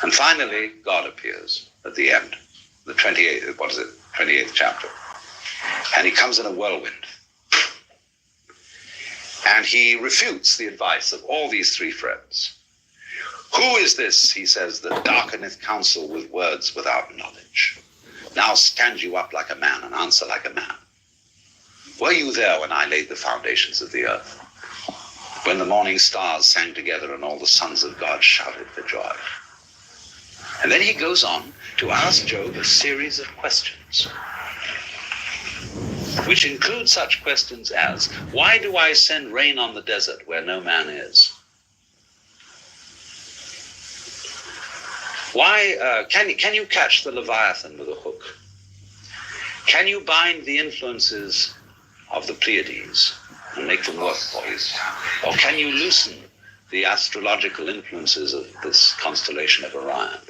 And finally, God appears at the end, the 28th chapter. And he comes in a whirlwind. And he refutes the advice of all these three friends. Who is this, he says, that darkeneth counsel with words without knowledge? Now stand you up like a man and answer like a man. Were you there when I laid the foundations of the earth? When the morning stars sang together and all the sons of God shouted for joy? And then he goes on to ask Job a series of questions, which include such questions as, why do I send rain on the desert where no man is? Why can you catch the Leviathan with a hook? Can you bind the influences of the Pleiades and make them work for you? Or can you loosen the astrological influences of this constellation of Orion?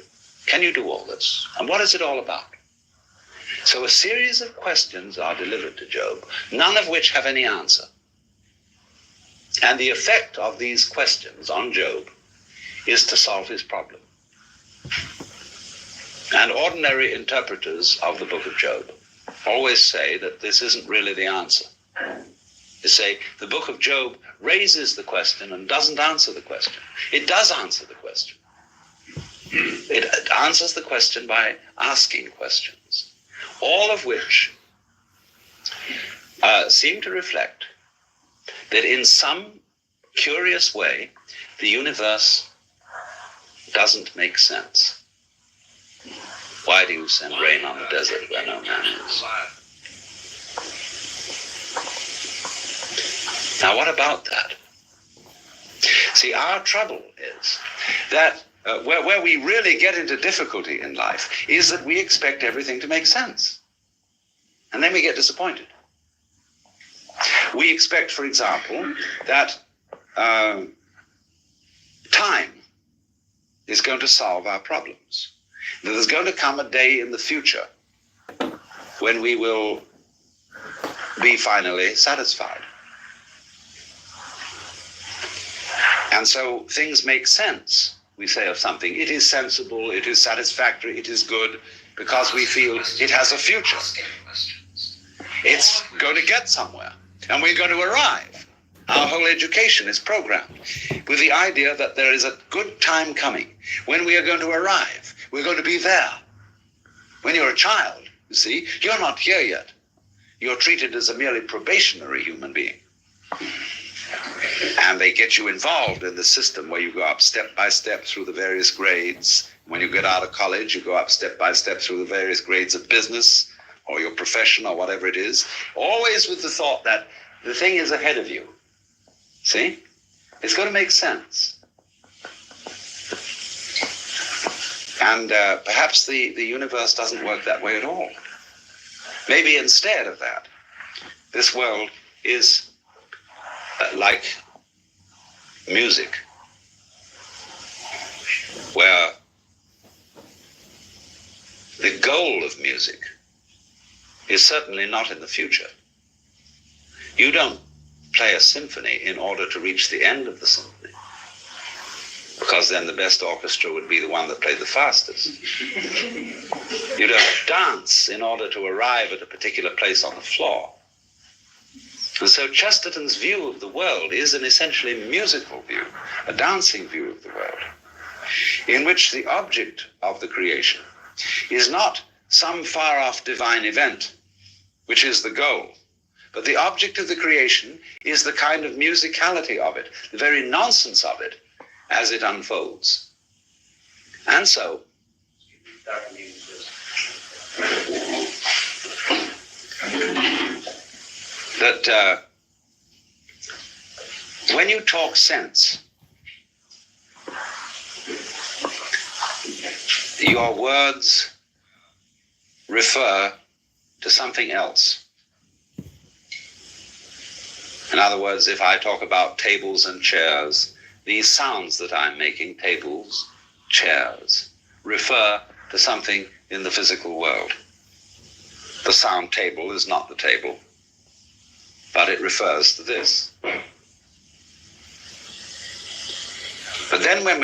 Can you do all this? And what is it all about? So a series of questions are delivered to Job, none of which have any answer. And the effect of these questions on Job is to solve his problem. And ordinary interpreters of the book of Job always say that this isn't really the answer. They say the book of Job raises the question and doesn't answer the question. It does answer the question. It answers the question by asking questions, all of which seem to reflect that in some curious way, the universe doesn't make sense. Why do you send rain on the desert where no man is? Now, what about that? See, our trouble is that where we really get into difficulty in life is that we expect everything to make sense. And then we get disappointed. We expect, for example, that time is going to solve our problems. That there's going to come a day in the future when we will be finally satisfied. And so things make sense, we say of something. It is sensible, it is satisfactory, it is good, because we feel it has a future. It's going to get somewhere, and we're going to arrive. Our whole education is programmed with the idea that there is a good time coming when we are going to arrive. We're going to be there. When you're a child, you see, you're not here yet. You're treated as a merely probationary human being. And they get you involved in the system where you go up step by step through the various grades. When you get out of college, you go up step by step through the various grades of business or your profession or whatever it is, always with the thought that the thing is ahead of you. See? It's going to make sense. And perhaps the universe doesn't work that way at all. Maybe instead of that, this world is like music, where the goal of music is certainly not in the future. You don't play a symphony in order to reach the end of the symphony, because then the best orchestra would be the one that played the fastest. You don't dance in order to arrive at a particular place on the floor. And so Chesterton's view of the world is an essentially musical view, a dancing view of the world, in which the object of the creation is not some far-off divine event, which is the goal, but the object of the creation is the kind of musicality of it, the very nonsense of it, as it unfolds. And so, that when you talk sense, your words refer to something else. In other words, if I talk about tables and chairs, these sounds that I'm making, tables, chairs, refer to something in the physical world. The sound table is not the table, but it refers to this. But then when